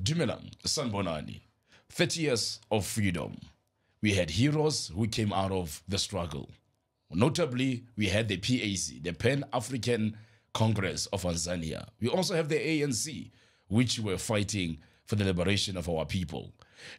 Dumelang, Sanbonani, 30 years of freedom. We had heroes who came out of the struggle. Notably, we had the PAC, the Pan-African Congress of Tanzania. We also have the ANC, which were fighting for the liberation of our people.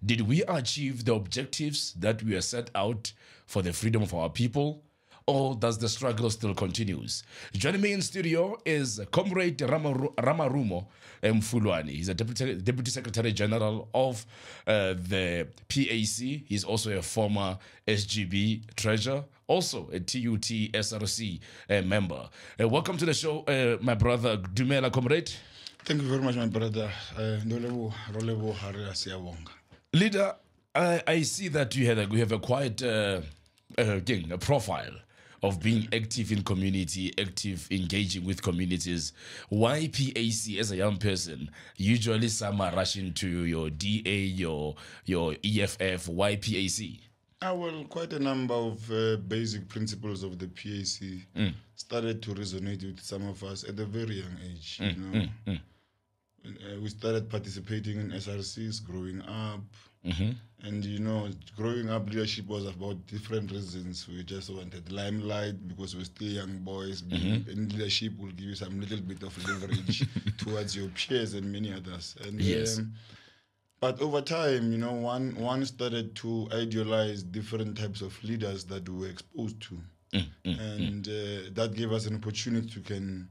Did we achieve the objectives that we were set out for the freedom of our people? Or does the struggle still continues? Joining me in studio is Comrade Ramarumo Mfulwane. He's a Deputy Secretary General of the PAC. He's also a former SGB treasurer, also a TUT SRC member. Welcome to the show, my brother Dumela, Comrade. Thank you very much, my brother. Leader, I see that you have a quite a profile of being active in community, active engaging with communities. Why PAC as a young person? Usually some are rushing to your DA, your EFF. Why PAC? Well, quite a number of basic principles of the PAC started to resonate with some of us at a very young age. We started participating in SRCs growing up. And growing up, leadership was about different reasons. We just wanted limelight because we're still young boys. And leadership will give you some little bit of leverage towards your peers and many others. And yes. But over time, one started to idealize different types of leaders that we were exposed to. And that gave us an opportunity to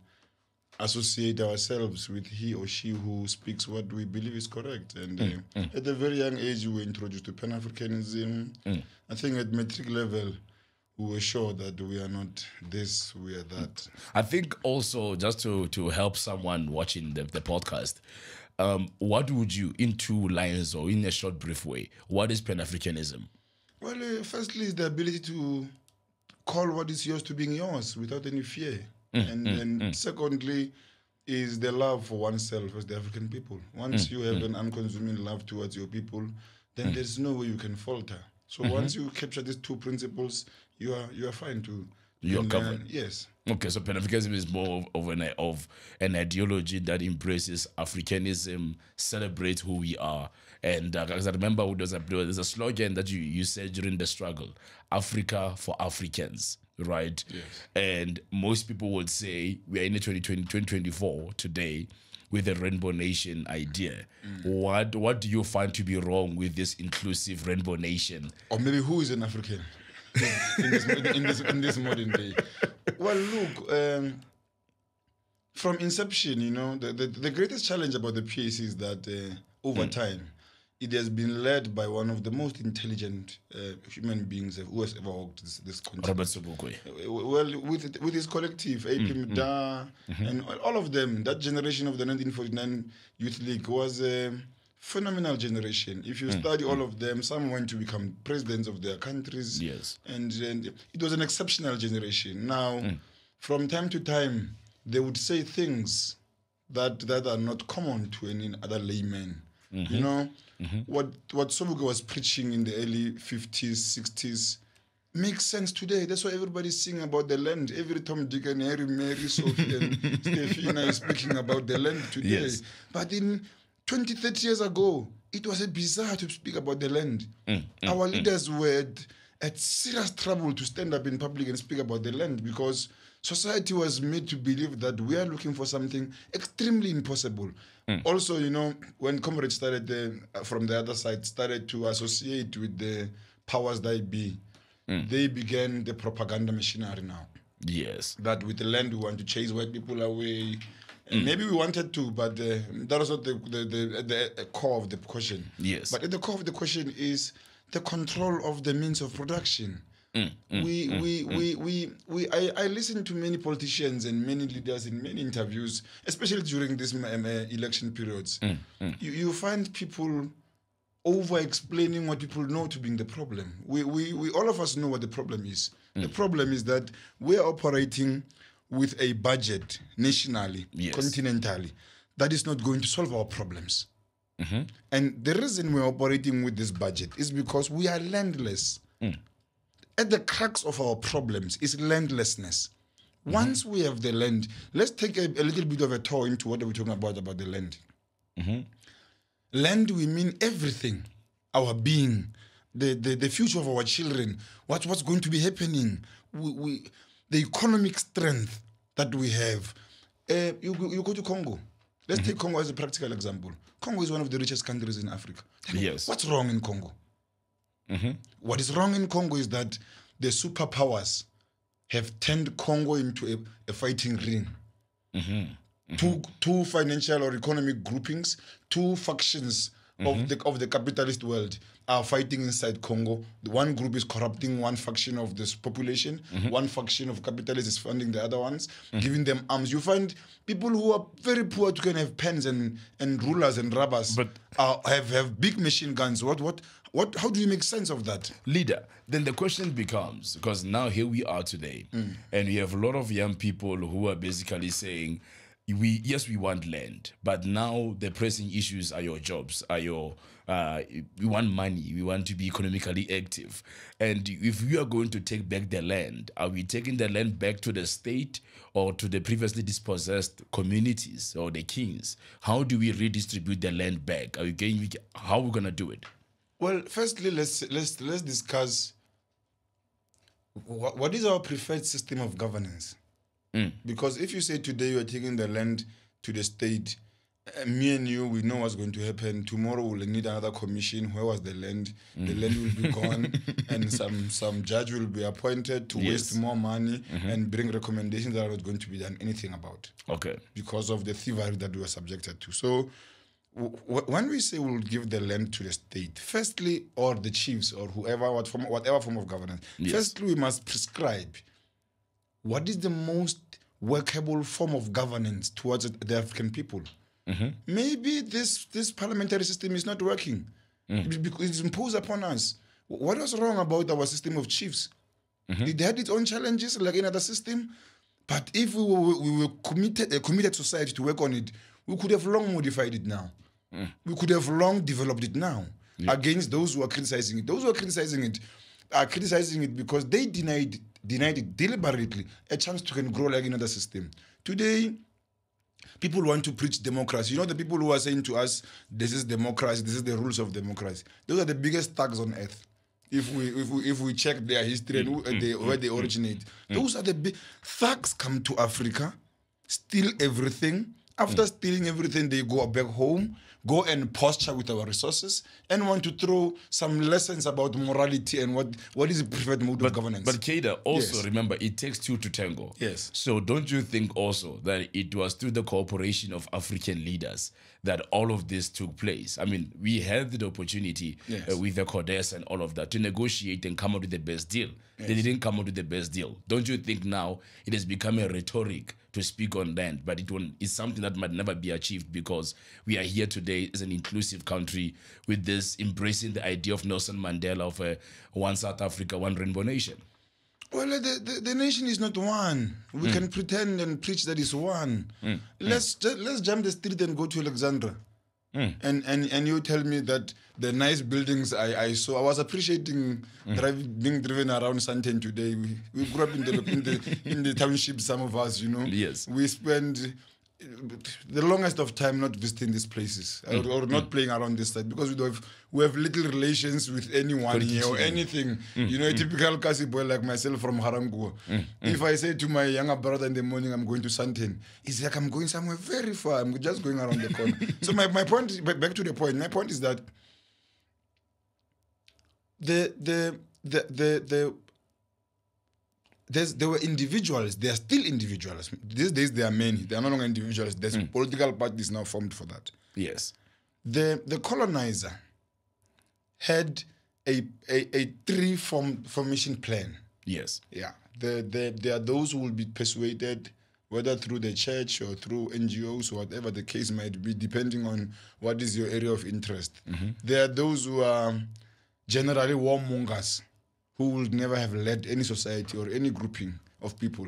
associate ourselves with he or she who speaks what we believe is correct. And at a very young age, we were introduced to Pan-Africanism. I think at metric level, we were sure that we are not this, we are that. I think also, just to help someone watching the podcast, what would you, in 2 lines or in a short brief way, what is Pan-Africanism? Well, firstly, is the ability to call what is yours to being yours without any fear. And secondly, is the love for oneself as the African people. Once you have an unconsuming love towards your people, then there's no way you can falter. So once you capture these 2 principles, you are fine to. You're covered. Yes. Okay, so Pan-Africanism is more of an ideology that embraces Africanism, celebrates who we are. And because I remember there's a slogan that you said during the struggle, Africa for Africans, right? Yes. And most people would say we are in the 2024 today with the Rainbow Nation idea. What do you find to be wrong with this inclusive Rainbow Nation? Or maybe who is an African in this modern day? Well, look, from inception, the greatest challenge about the PAC is that over time, it has been led by one of the most intelligent human beings who has ever walked this continent. Robert Sobukwe. Well, with his collective, AP Mda, and all of them, that generation of the 1949 Youth League was a phenomenal generation. If you study all of them, some went to become presidents of their countries. Yes. And it was an exceptional generation. Now, from time to time, they would say things that are not common to any other layman. What Sobukwe was preaching in the early 50s, 60s makes sense today. That's why everybody's singing about the land. Every Tom, Dick, and Harry, Mary, Sophie, and Stefina is speaking about the land today. Yes. But in 20, 30 years ago, it was a bizarre to speak about the land. Our leaders were at serious trouble to stand up in public and speak about the land because society was made to believe that we are looking for something extremely impossible. Also, when comrades started from the other side, started to associate with the powers that be, they began the propaganda machinery now. Yes. That with the land, we want to chase white people away. Maybe we wanted to, but that was not the core of the question. Yes. But at the core of the question is the control of the means of production. I listen to many politicians and many leaders in many interviews, especially during these election periods. You find people over-explaining what people know to be the problem. We all of us know what the problem is. The problem is that we are operating with a budget nationally, continentally, that is not going to solve our problems. And the reason we're operating with this budget is because we are landless. At the crux of our problems is landlessness. Once we have the land, let's take a little bit of a tour into what are we talking about the land. Land, we mean everything, our being, the future of our children, what's going to be happening, the economic strength that we have. You go to Congo. Let's take Congo as a practical example. Congo is one of the richest countries in Africa. Yes. What's wrong in Congo? What is wrong in Congo is that the superpowers have turned Congo into a fighting ring. Two financial or economic groupings, two factions of the capitalist world are fighting inside Congo. One group is corrupting one faction of this population. One faction of capitalists is funding the other ones, giving them arms. You find people who are very poor who can have pens and rulers and rubbers, but have big machine guns. How do you make sense of that? Leader, then the question becomes, because now here we are today, and we have a lot of young people who are basically saying, we want land, but now the pressing issues are your jobs, we want money, we want to be economically active. And if we are going to take back the land, are we taking the land back to the state or to the previously dispossessed communities or the kings? How do we redistribute the land back? How are we going to do it? Well, firstly, let's discuss what is our preferred system of governance. Because if you say today you are taking the land to the state, me and you, we know what's going to happen. Tomorrow we'll need another commission. Where was the land? The land will be gone, and some judge will be appointed to waste more money and bring recommendations that are not going to be done anything about. Okay. Because of the thievery that we were subjected to. So when we say we'll give the land to the state, firstly, or the chiefs or whoever, whatever form of governance, firstly we must prescribe what is the most workable form of governance towards the African people. Maybe this parliamentary system is not working because it's imposed upon us. What was wrong about our system of chiefs? It had its own challenges like any other system, but if we were a committed society to work on it, we could have long modified it now. We could have long developed it now against those who are criticizing it. Those who are criticizing it are criticizing it because they denied it deliberately a chance to grow like another system. Today, people want to preach democracy. You know, the people who are saying to us, this is democracy, this is the rules of democracy. Those are the biggest thugs on earth. If we check their history and where they originate, those are the big thugs. Come to Africa, steal everything. After stealing everything, they go back home, go and posture with our resources, and want to throw some lessons about morality and what is the preferred mode of governance. But Keda, also remember, it takes two to tango. Yes. So don't you think also that it was through the cooperation of African leaders that all of this took place? I mean, we had the opportunity with the CODES and all of that to negotiate and come out with the best deal. They didn't come out with the best deal. Don't you think now it has become a rhetoric to speak on land, but it's something that might never be achieved because we are here today as an inclusive country with this embracing the idea of Nelson Mandela of one South Africa, one rainbow nation? Well, the nation is not one. We can pretend and preach that it's one. Let's jump the street and go to Alexandra. And you tell me that the nice buildings I saw. I was appreciating being driven around Sandton today. We grew up in the township, some of us, you know. Yes. We spend the longest of time not visiting these places or not playing around this side because we have little relations with anyone here or anything. You know, a typical Kasi boy like myself from Harangu. If I say to my younger brother in the morning I'm going to Sandton, he's like, I'm going somewhere very far. I'm just going around the corner. So my point, back to the point. My point is that there were individuals. They are still individuals. These days they are many. They are no longer individuals. There's political parties now formed for that. Yes. The colonizer had a three-formation plan. Yes. Yeah. There are those who will be persuaded, whether through the church or through NGOs or whatever the case might be, depending on what is your area of interest. There are those who are generally warmongers, who would never have led any society or any grouping of people,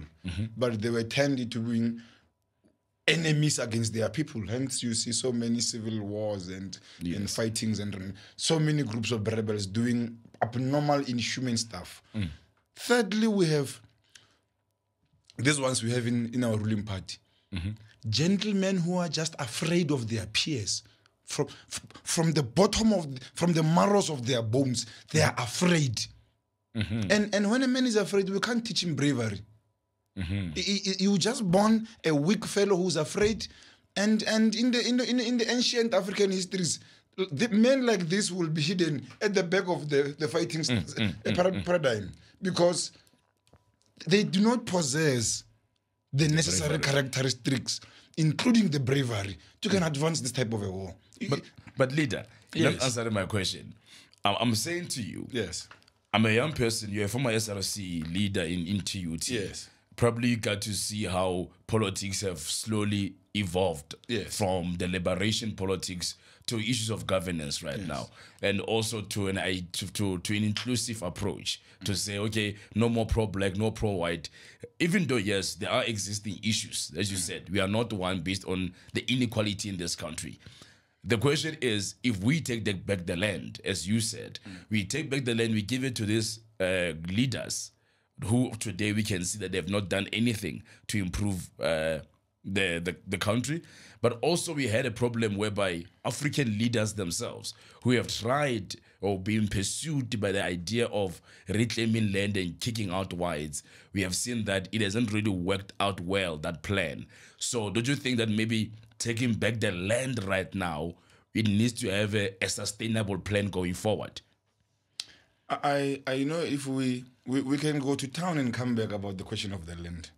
but they were tended to being enemies against their people. Hence, you see so many civil wars and fightings and so many groups of rebels doing abnormal, inhuman stuff. Thirdly, we have these ones we have in our ruling party. Gentlemen who are just afraid of their peers. From the bottom from the marrows of their bones, they are afraid. And when a man is afraid, we can't teach him bravery. You just born a weak fellow who's afraid. And in the ancient African histories, the men like this will be hidden at the back of the fighting paradigm, because they do not possess the necessary characteristics, including the bravery, to can advance this type of a war. But leader, let me answer my question. I'm saying to you, yes, I'm a young person. You're a former SRC leader in TUT. Yes. Probably you got to see how politics have slowly evolved from the liberation politics to issues of governance now, and also to an inclusive approach to say, okay, no more pro-black, no pro-white, even though, yes, there are existing issues. As you said, we are not one based on the inequality in this country. The question is, if we take back the land, as you said, we take back the land, we give it to these leaders who today we can see that they have not done anything to improve the country. But also we had a problem whereby African leaders themselves, who have tried or been pursued by the idea of reclaiming land and kicking out whites, we have seen that it hasn't really worked out well, that plan. So don't you think that maybe taking back the land right now, it needs to have a sustainable plan going forward? I know if we can go to town and come back about the question of the land.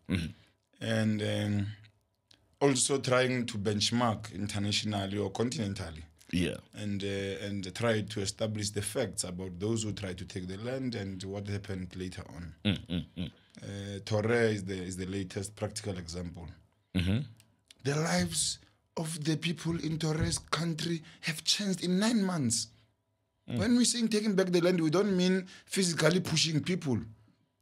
And also trying to benchmark internationally or continentally. And try to establish the facts about those who try to take the land and what happened later on. Torre is the latest practical example. The lives of the people in Torre's country have changed in 9 months. When we say taking back the land, we don't mean physically pushing people.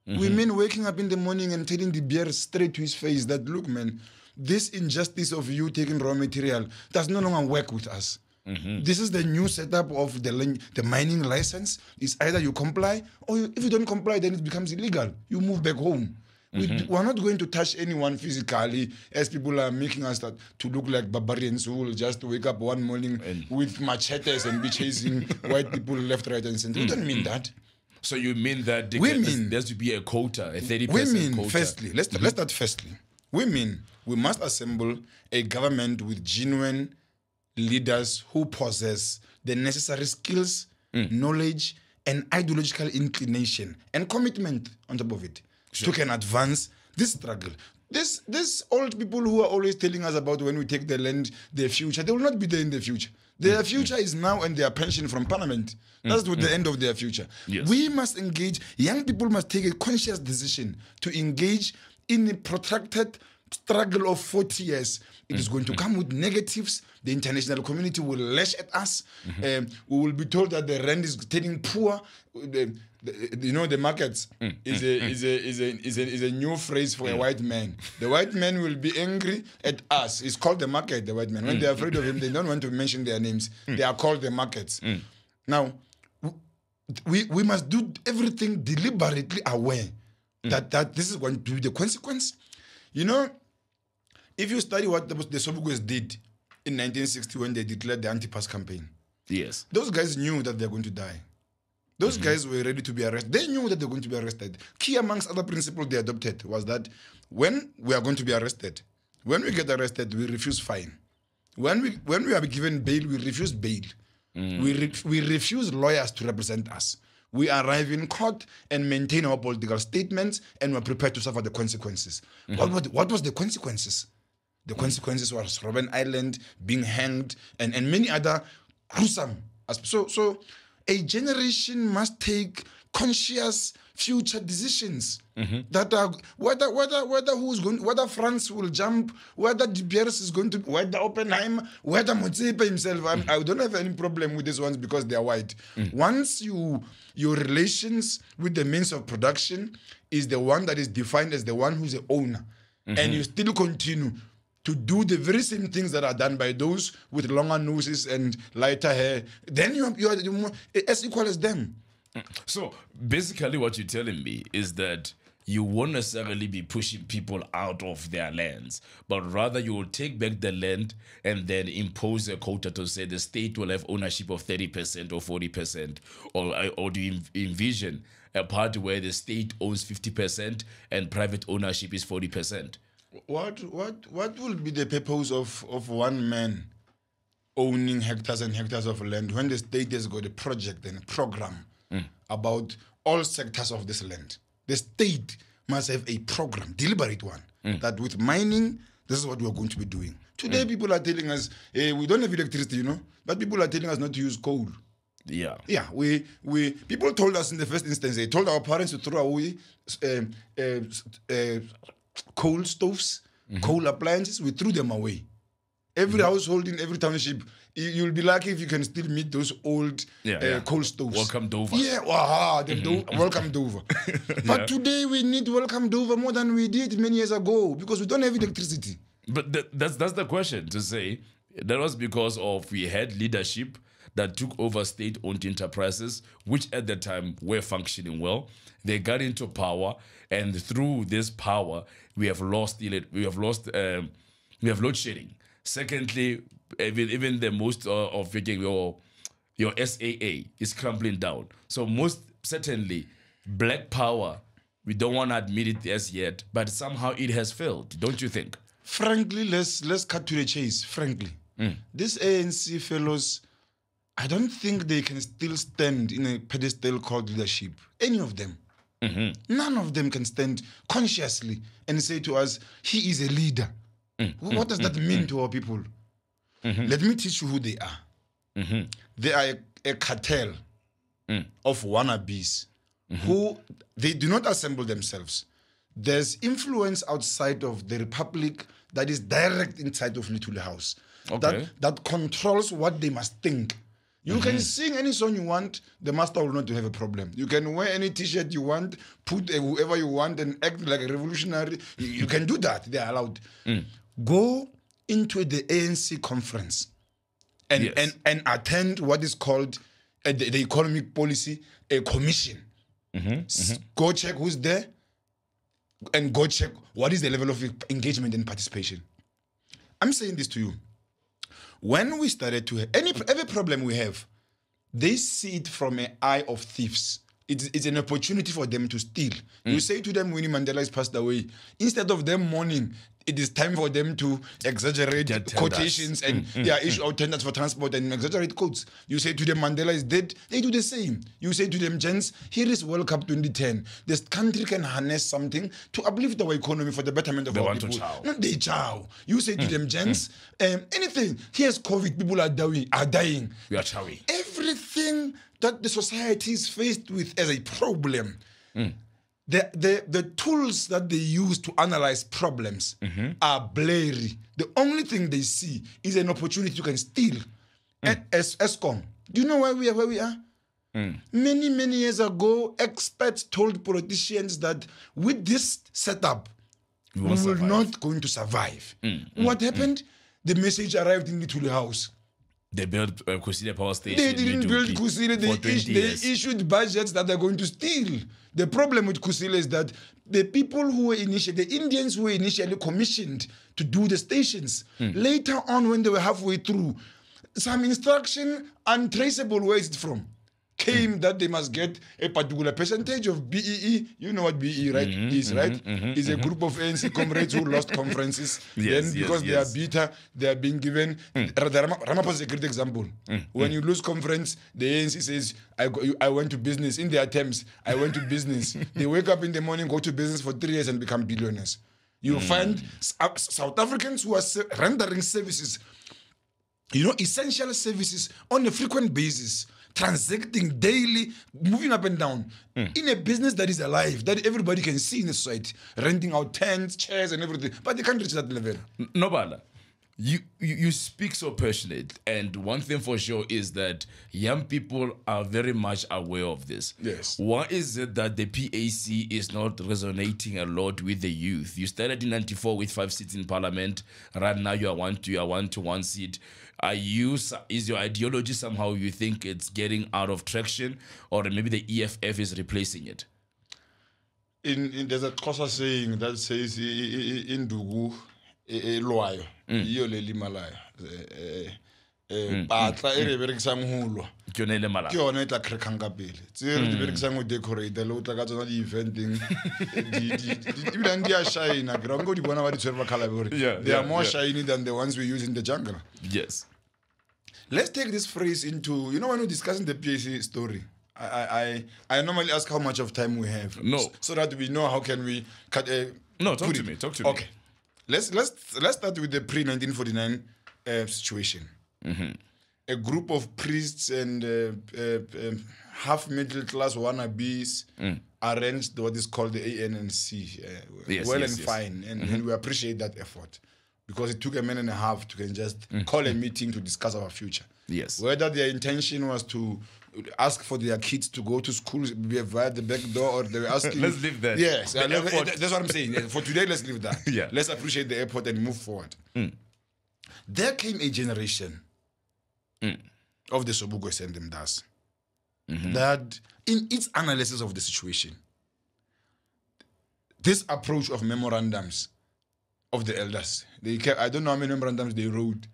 We mean waking up in the morning and telling the bear straight to his face that, look, man, this injustice of you taking raw material does no longer work with us. This is the new setup of the mining license. It's either you comply, or if you don't comply, then it becomes illegal. You move back home. We're not going to touch anyone physically, as people are making us to look like barbarians who will just wake up one morning with machetes and be chasing white people left, right, and center. We don't mean that. So you mean that there has to be a quota, a 30% quota? Firstly, let's start firstly. We must assemble a government with genuine leaders who possess the necessary skills, knowledge, and ideological inclination and commitment on top of it to can advance this struggle. This old people who are always telling us about when we take the land, their future, they will not be there in the future. Their future is now and their pension from parliament. That's the end of their future. We must engage, young people must take a conscious decision to engage in a protracted struggle of 40 years. It is going to come with negatives. The international community will lash at us. We will be told that the rand is getting poor. The markets is a new phrase for a white man. The white man will be angry at us. It's called the market, the white man. When they're afraid of him, they don't want to mention their names. They are called the markets. Now, we must do everything deliberately aware that this is going to be the consequence. You know, if you study what the Sobukos did in 1960 when they declared the anti-pass campaign, those guys knew that they're going to die. Those guys were ready to be arrested. They knew that they're going to be arrested. Key amongst other principles they adopted was that when we are going to be arrested, when we get arrested, we refuse fine. When we are given bail, we refuse bail. We refuse lawyers to represent us. We arrive in court and maintain our political statements, and we're prepared to suffer the consequences. What was the consequences? The consequences was Robben Island being hanged and many other gruesome aspects. So a generation must take conscious future decisions that are whether France will jump, whether De Beers is going to, whether Oppenheimer, whether Motsepe himself. I don't have any problem with these ones because they are white. Once your relations with the means of production is the one that is defined as the one who's the owner, and you still continue to do the very same things that are done by those with longer noses and lighter hair, then you are as equal as them. So basically what you're telling me is that you won't necessarily be pushing people out of their lands, but rather you will take back the land and then impose a quota to say the state will have ownership of 30% or 40%, or do you envision a part where the state owns 50% and private ownership is 40%? What will be the purpose of one man owning hectares and hectares of land when the state has got a project and a program about all sectors of this land? The state must have a program, deliberate one, that with mining, this is what we're going to be doing. Today, people are telling us, we don't have electricity, but people are telling us not to use coal. Yeah. Yeah, people told us in the first instance, they told our parents to throw away coal stoves, coal appliances. We threw them away. Every household in every township, you'll be lucky if you can still meet those old coal stoves. Welcome Dover. Yeah, welcome Dover. But today we need welcome Dover more than we did many years ago because we don't have electricity. But that's the question, to say that was because of we had leadership that took over state-owned enterprises, which at the time were functioning well. They got into power, and through this power, we have lost load shedding. Secondly, even the most of your SAA is crumbling down. So most certainly, black power, we don't want to admit it as yet, but somehow it has failed, don't you think? Frankly, let's cut to the chase. Frankly, these ANC fellows, I don't think they can still stand in a pedestal called leadership. Any of them. None of them can stand consciously and say to us, he is a leader. What does that mean to our people? Let me teach you who they are. They are a cartel of wannabes who they do not assemble themselves. There's influence outside of the republic that is direct inside of Little House. Okay. That controls what they must think. You can sing any song you want, the master will not have a problem. You can wear any t-shirt you want, put whoever you want and act like a revolutionary. You can do that, they are allowed. Go into the ANC conference and attend what is called the economic policy commission. Go check who's there and go check what is the level of engagement and participation. I'm saying this to you. When we started to have every problem we have, they see it from an eye of thieves. It's an opportunity for them to steal. You say to them, Winnie Mandela has passed away. Instead of them mourning, it is time for them to exaggerate quotations and issue out tenders for transport and exaggerate quotes. You say to them, Mandela is dead. They do the same. You say to them, gents, here is World Cup 2010. This country can harness something to uplift our economy for the betterment of our people. Not they chow. You say to them, gents, anything. Here's COVID. People are dying. We are chowing. Everything that the society is faced with as a problem. The tools that they use to analyze problems are blurry. The only thing they see is an opportunity you can steal. As ESCOM, do you know where we are? Many years ago, experts told politicians that with this setup, we will not going to survive. What happened? The message arrived in Little House. They built Kusile Power Station. They didn't build Kusile. They issued budgets that they're going to steal. The problem with Kusile is that the people who were the Indians who were initially commissioned to do the stations, later on when they were halfway through, some instruction untraceable, where is it from, came that they must get a particular percentage of BEE. You know what BEE, right? Is right? Is a group of ANC comrades who lost conferences. Then because they are bitter, they are being given. Ramaphosa is a great example. When you lose conference, the ANC says, I went to business. In their terms, I went to business. They wake up in the morning, go to business for 3 years and become billionaires. You find South Africans who are rendering services, essential services on a frequent basis, transacting daily, moving up and down in a business that is alive, that everybody can see in the society, renting out tents, chairs, and everything. But they can't reach that level. Nobala, you speak so passionate, and one thing for sure is that young people are very much aware of this. Yes. Why is it that the PAC is not resonating a lot with the youth? You started in '94 with 5 seats in parliament. Right now you are one to one seat. Is your ideology somehow you think it's getting out of traction, or maybe the EFF is replacing it? there's a Xhosa saying that says indugu elwayo iyo lelimalayo patla e re berekisang hulwa ke yone le mala ke yona e tla crackang ka pele tse re di berekisang go decorate le o tla ka tsona di eventing di a shine ke ra go di bona ba di tshwere ba khala gore they are more shiny than the ones we use in the jungle. Yes. Let's take this phrase into, when we're discussing the PAC story, I normally ask how much of time we have. No. So that we know how can we cut. No, talk to me. Okay. Let's start with the pre-1949 situation. A group of priests and half middle class wannabes arranged what is called the ANC. Fine, and we appreciate that effort. Because it took a minute and a half to just call a meeting to discuss our future. Yes. Whether their intention was to ask for their kids to go to school via the back door, or they were asking. Let's leave that. Yes, that's what I'm saying. For today, let's leave that. Yeah. Let's appreciate the airport and move forward. There came a generation of the Sobukwe and them das that, in its analysis of the situation, this approach of memorandums of the elders. I don't know how many memorandums they wrote.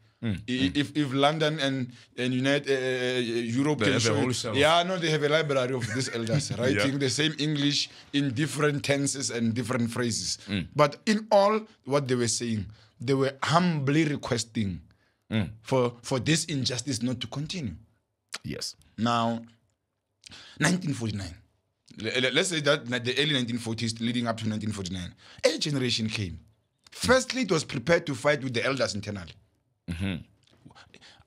If London and Europe they can show it, they have a library of these elders writing the same English in different tenses and different phrases. But in all, what they were saying, they were humbly requesting for this injustice not to continue. Yes. Now, 1949. Let's say that the early 1940s leading up to 1949, a generation came. Firstly, it was prepared to fight with the elders internally.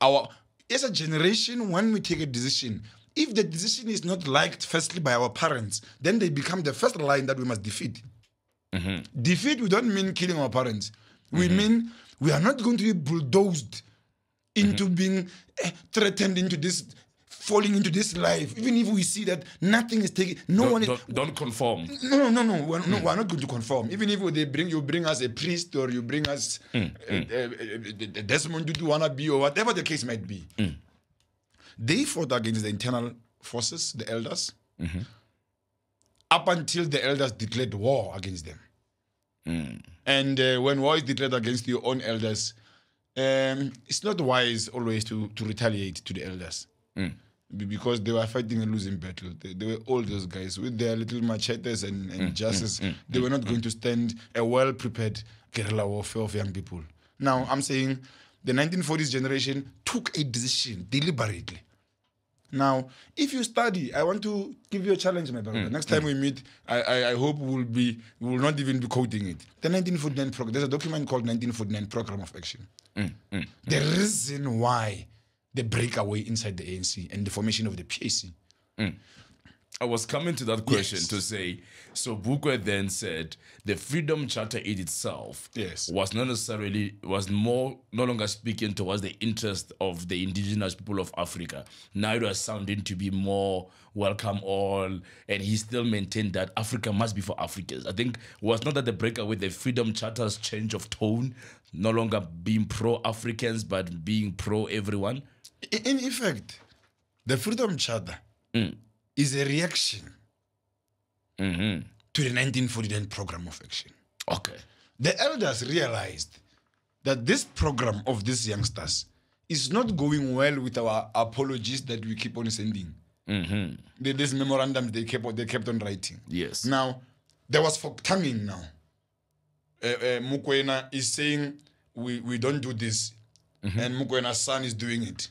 As a generation, when we take a decision, if the decision is not liked firstly by our parents, then they become the first line that we must defeat. Defeat, we don't mean killing our parents. We mean we are not going to be bulldozed into being threatened into this, falling into this life, even if we see that nothing is taken. Don't conform. No. We're not going to conform. Even if you bring us a priest, or you bring us Desmond Tutu wannabe, or whatever the case might be. They fought against the internal forces, the elders, up until the elders declared war against them. And when war is declared against your own elders, it's not wise always to retaliate to the elders. Because they were fighting a losing battle. They were all those guys with their little machetes and justice. They were not going to stand a well-prepared guerrilla warfare of young people. Now, I'm saying the 1940s generation took a decision deliberately. Now, if you study, I want to give you a challenge, my brother. Next time we meet, I hope we will not even be quoting it. The 1949 program. There's a document called 1949 Program of Action. The reason why the breakaway inside the ANC and the formation of the PAC. I was coming to that question to say, so Bukwe then said the Freedom Charter in itself was not necessarily, no longer speaking towards the interest of the indigenous people of Africa. Now it was sounding to be more welcome all, and he still maintained that Africa must be for Africans. I think it was not that the breakaway, the Freedom Charter's change of tone, no longer being pro-Africans, but being pro-everyone. In effect, the Freedom Charter is a reaction to the 1949 Program of Action. Okay. The elders realized that this program of these youngsters is not going well with our apologies that we keep on sending. This memorandum they kept on writing. Yes. Now, there was forthcoming now. Mukwena is saying we don't do this, and Mukwena's son is doing it.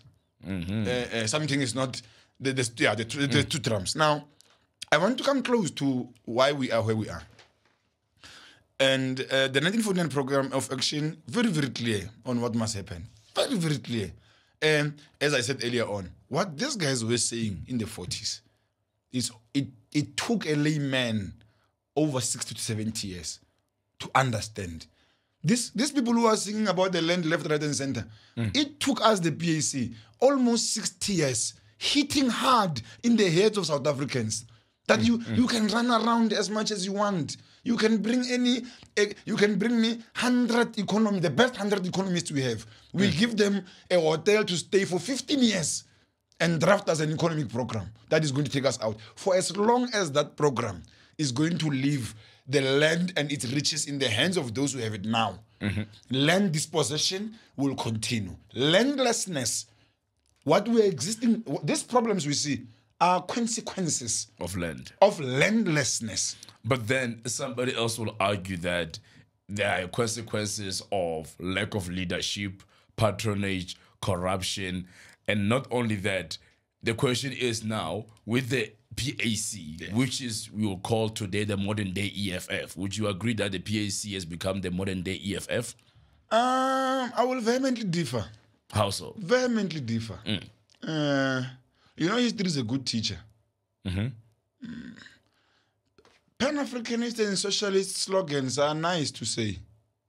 Something is not the two terms. Now, I want to come close to why we are where we are. And the 1949 Program of Action, very, very clear on what must happen. Very, very clear. And as I said earlier on, what these guys were saying in the 40s is it took a layman over 60 to 70 years to understand. These people who are singing about the land left, right, and center, it took us, the PAC, almost 60 years, hitting hard in the heads of South Africans. That you can run around as much as you want. You can bring you can bring me 100 the best 100 economists we have. We'll give them a hotel to stay for 15 years and draft as an economic program that is going to take us out. For as long as that program is going to leave the land and its riches in the hands of those who have it now. Land dispossession will continue. Landlessness, these problems we see are consequences of land. Of landlessness. But then somebody else will argue that there are consequences of lack of leadership, patronage, corruption, and not only that, the question is now with the PAC, which is we will call today the modern day EFF. Would you agree that the PAC has become the modern day EFF? I will vehemently differ. How so? Vehemently differ. History is a good teacher. Pan-Africanist and socialist slogans are nice to say.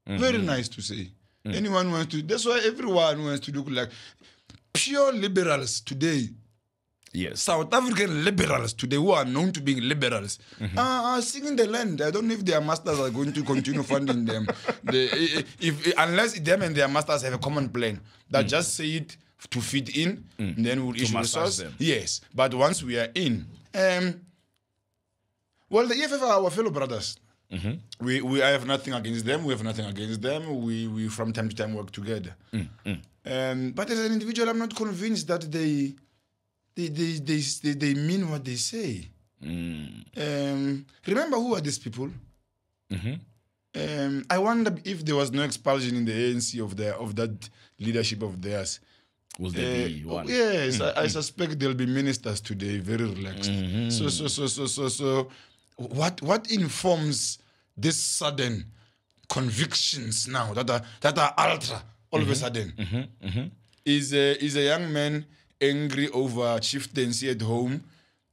Very nice to say. Anyone wants to, that's why everyone wants to look like pure liberals today. Yes. South African liberals today who are known to be liberals are singing the land. I don't know if their masters are going to continue funding them. Unless them and their masters have a common plan that just say it to fit in, then we'll issue resource. Them. Yes. But once we are in, well, the EFF are our fellow brothers. I have nothing against them. We have nothing against them. We from time to time work together. But as an individual, I'm not convinced that they mean what they say. Remember who are these people? I wonder if there was no expulsion in the ANC of that leadership of theirs. Will there be one? Yes, I suspect there'll be ministers today, very relaxed. So what informs this sudden convictions now that are ultra all of a sudden? Is a young man angry over chieftaincy at home,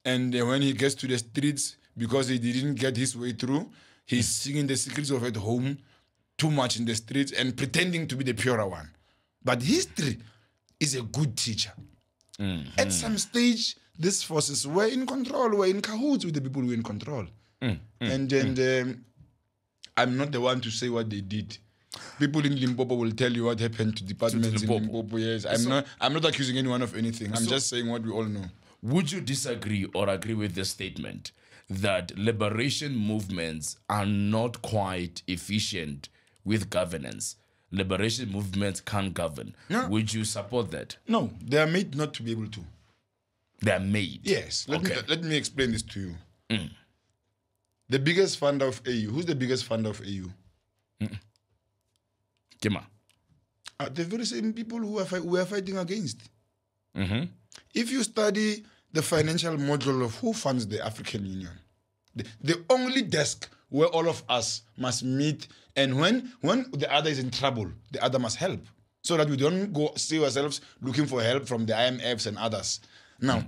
and when he gets to the streets because he didn't get his way through, he's singing the secrets of at home too much in the streets and pretending to be the purer one. But history is a good teacher. At some stage, these forces were in control, were in cahoots with the people who were in control. And I'm not the one to say what they did. People in Limpopo will tell you what happened to departments in Limpopo. Yes, I'm not accusing anyone of anything. I'm just saying what we all know. Would you disagree or agree with the statement that liberation movements are not quite efficient with governance? Liberation movements can't govern. No. Would you support that? No, they are made not to be able to. They are made? Yes. Let me explain this to you. The biggest funder of AU. Who's the biggest funder of AU? Kima. The very same people who we are fighting against. If you study the financial model of who funds the African Union, the only desk where all of us must meet, and when the other is in trouble, the other must help, so that we don't go see ourselves looking for help from the IMFs and others. Now,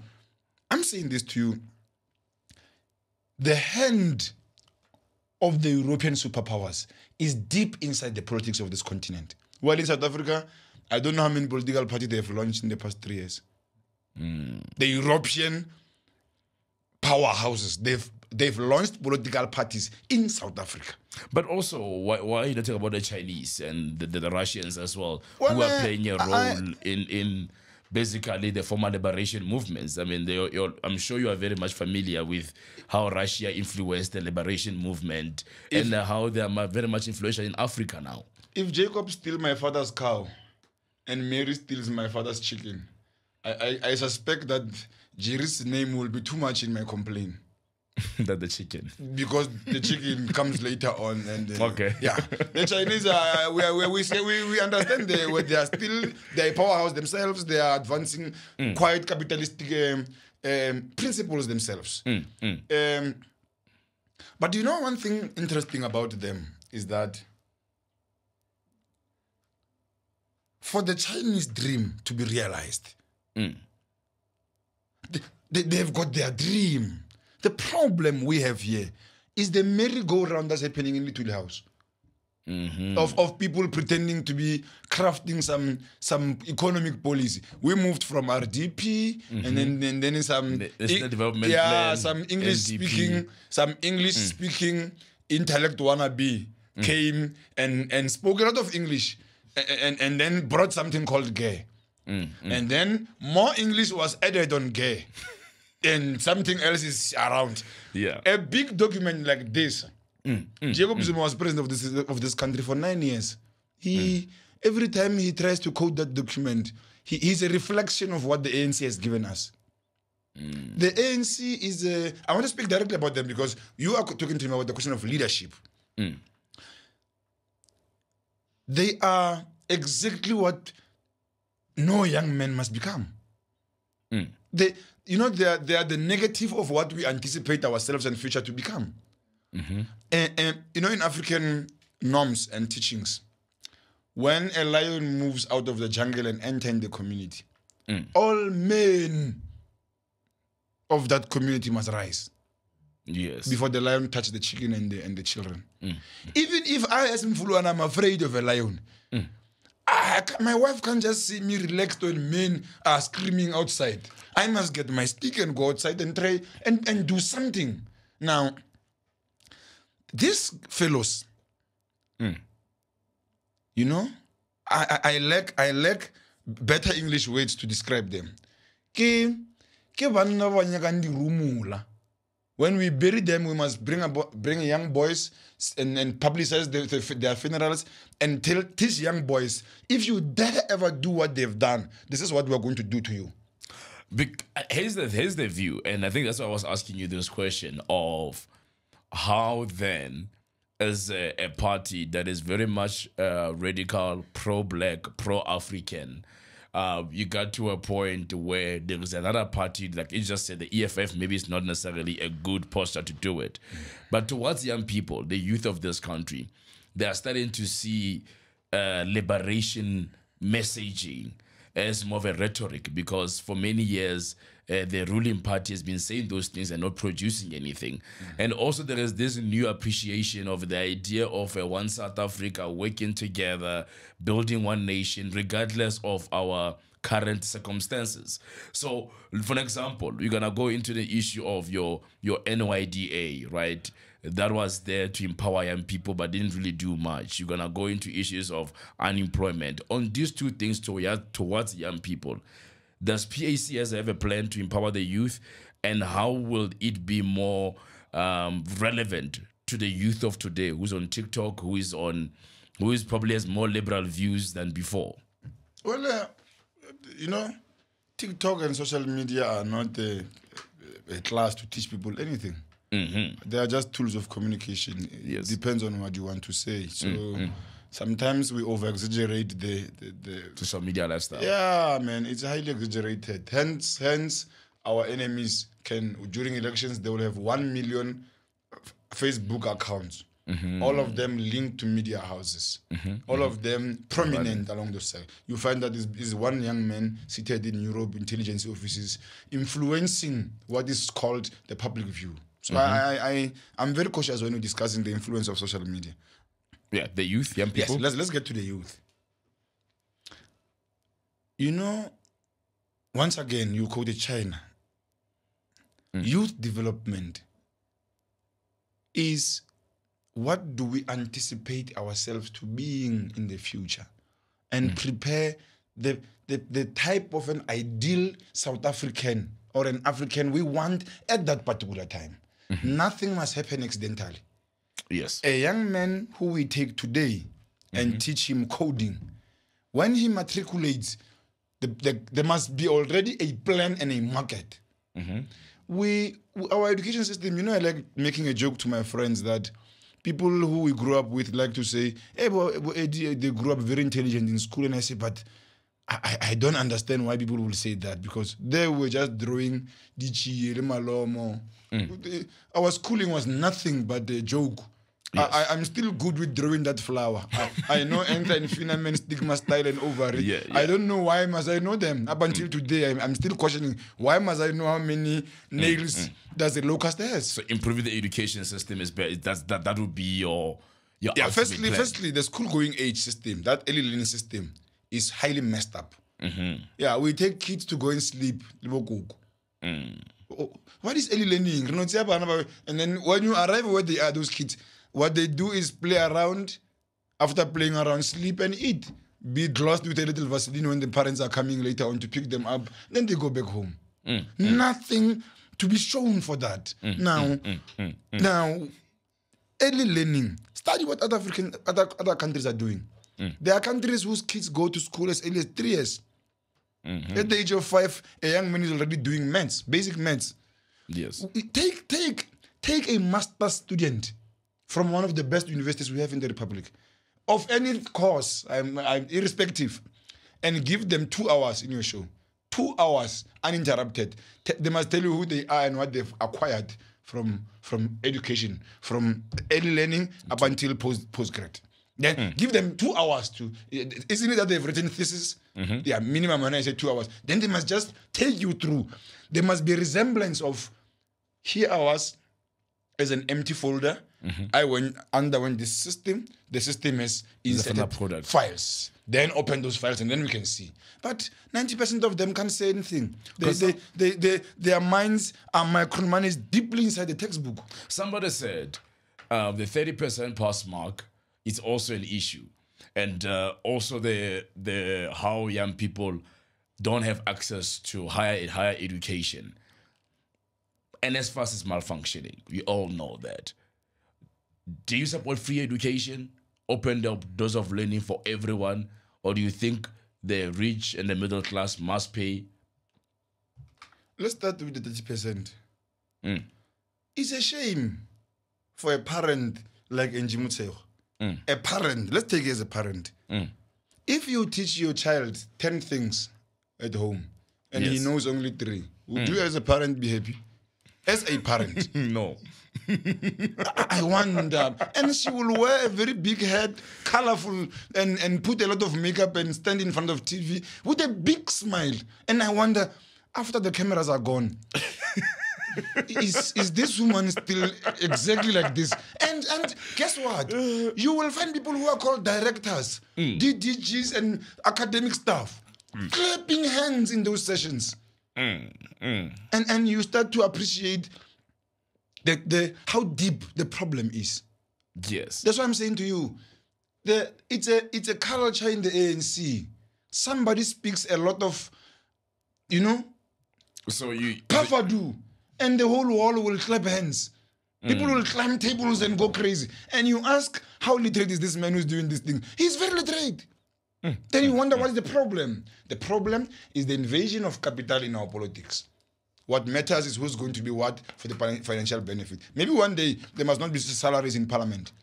I'm saying this to you. The hand of the European superpowers is deep inside the politics of this continent. While in South Africa, I don't know how many political parties they have launched in the past 3 years. The European powerhouses, they've launched political parties in South Africa. But also, why are you not talking about the Chinese and the Russians as well, who are playing a role in basically the former liberation movements? I mean, I'm sure you are very much familiar with how Russia influenced the liberation movement and how they are very much influential in Africa now. If Jacob steals my father's cow and Mary steals my father's chicken, I suspect that Jerry's name will be too much in my complaint. That the chicken, because the chicken comes later on, and okay, yeah, the Chinese are we understand they are still a powerhouse themselves. They are advancing quite capitalistic principles themselves. But you know, one thing interesting about them is that for the Chinese dream to be realized, they've got their dream. The problem we have here is the merry-go-round that's happening in Little House. Of people pretending to be crafting some economic policy. We moved from RDP and then some development plan, some English speaking intellect wannabe came and spoke a lot of English and then brought something called gay. And then more English was added on gay. and something else is around. Yeah. A big document like this. Jacob Zuma was president of this country for 9 years. Every time he tries to quote that document, he's a reflection of what the ANC has given us. The ANC is I want to speak directly about them because you are talking to me about the question of leadership. They are exactly what no young man must become. They are the negative of what we anticipate ourselves and future to become. And in African norms and teachings, when a lion moves out of the jungle and enters the community, all men of that community must rise. Yes. Before the lion touches the chicken and the children. Even if I, as Mfulwane, I'm afraid of a lion, my wife can't just see me relaxed when men are screaming outside. I must get my stick and go outside and try and do something. Now, these fellows, I lack better English words to describe them. When we bury them, we must bring young boys and publicize their funerals and tell these young boys, if you dare ever do what they've done, this is what we're going to do to you. Here's the view, and I think that's why I was asking you this question of how then, as a party that is very much radical, pro-black, pro-African, you got to a point where there is another party, like you just said, the EFF maybe it's not necessarily a good posture to do it. But towards young people, the youth of this country, they are starting to see liberation messaging as more of a rhetoric, because for many years, the ruling party has been saying those things and not producing anything. And also there is this new appreciation of the idea of one South Africa working together, building one nation, regardless of our current circumstances. So, for example, you're going to go into the issue of your NYDA, right? That was there to empower young people but didn't really do much. You're going to go into issues of unemployment. On these two things towards young people, does PAC have a plan to empower the youth, and how will it be more relevant to the youth of today, who's on TikTok, who is probably has more liberal views than before? Well, TikTok and social media are not a class to teach people anything. They are just tools of communication. Yes. It depends on what you want to say. So sometimes we over-exaggerate the social media lifestyle. Yeah, man, it's highly exaggerated. Hence, our enemies during elections, they will have 1 million Facebook accounts. All of them linked to media houses. All of them prominent along those sides. You find that is one young man seated in Europe intelligence offices influencing what is called the public view. So I'm very cautious when we're discussing the influence of social media. Yeah, the youth, young people. Yes, let's get to the youth. Once again, you quoted China. Youth development is what do we anticipate ourselves to being in the future, and prepare the type of an ideal South African or an African we want at that particular time. Nothing must happen accidentally. Yes. A young man who we take today and teach him coding, when he matriculates, there must be already a plan and a market. Our education system, I like making a joke to my friends that people who we grew up with like to say, hey, they grew up very intelligent in school. And I say, but I don't understand why people will say that, because they were just drawing Dichi, Malomo. Our schooling was nothing but a joke. Yes. I'm still good with drawing that flower. I know enter and filament, stigma, style, and ovary. Yeah. I don't know why must I know them. Up until today, I'm still questioning why must I know how many nails does a locust has. So improving the education system is better. That would be your firstly, the school going age system, that early learning system, is highly messed up. Yeah, we take kids to go and sleep. What is early learning? And then when you arrive where they are, those kids, what they do is play around. After playing around, sleep and eat. Be glossed with a little Vaseline when the parents are coming later on to pick them up. Then they go back home. Nothing to be shown for that. Now, early learning. Study what other countries are doing. There are countries whose kids go to school as early as 3 years. At the age of 5, a young man is already doing maths, basic maths. Yes. Take a master's student from one of the best universities we have in the Republic, of any course, I'm irrespective, and give them 2 hours in your show. 2 hours uninterrupted. They must tell you who they are and what they've acquired from education, from early learning up until postgrad. Then give them 2 hours to. Isn't it that they've written thesis? Yeah, minimum when I say 2 hours. Then they must just take you through. There must be a resemblance of, here I was as an empty folder. I underwent this system. The system has inserted files. Then open those files and then we can see. But 90% of them can't say anything. Their minds are micromanaged deeply inside the textbook. Somebody said the 30% pass mark is also an issue. And also the how young people don't have access to higher education. And as far as malfunctioning, we all know that. Do you support free education? Open the doors of learning for everyone? Or do you think the rich and the middle class must pay? Let's start with the 30%. It's a shame for a parent like Njimutseho. A parent, let's take it as a parent. If you teach your child 10 things at home and he knows only 3, would you as a parent be happy? As a parent? No. I wonder. And she will wear a very big hat, colorful, and put a lot of makeup and stand in front of TV with a big smile. And I wonder, after the cameras are gone, is this woman still exactly like this? And guess what? You will find people who are called directors, DDGs, and academic staff clapping hands in those sessions. And you start to appreciate how deep the problem is. Yes. That's what I'm saying to you. It's a culture in the ANC. Somebody speaks a lot of, So you Pafadu, and the whole wall will clap hands. People will climb tables and go crazy. And you ask, how literate is this man who's doing this thing? He's very literate. Then you wonder, what is the problem? The problem is the invasion of capital in our politics. What matters is who's going to be what for the financial benefit. Maybe one day there must not be salaries in parliament.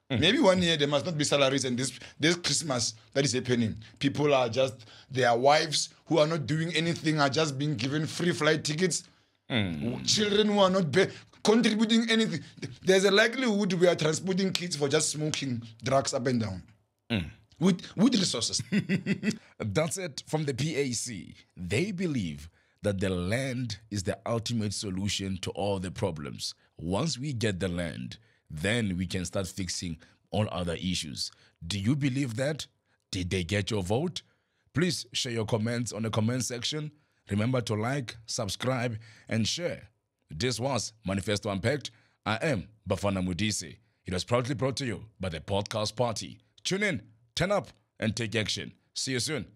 Maybe one year there must not be salaries, and this Christmas that is happening, people are just, their wives who are not doing anything are just being given free flight tickets. Children who are not contributing anything. There's a likelihood we are transporting kids for just smoking drugs up and down. With resources. That's it from the PAC. They believe that the land is the ultimate solution to all the problems. Once we get the land, then we can start fixing all other issues. Do you believe that? Did they get your vote? Please share your comments on the comment section. Remember to like, subscribe, and share. This was Manifesto Unpacked. I am Bafana Modise. It was proudly brought to you by the Podcast Party. Tune in, turn up, and take action. See you soon.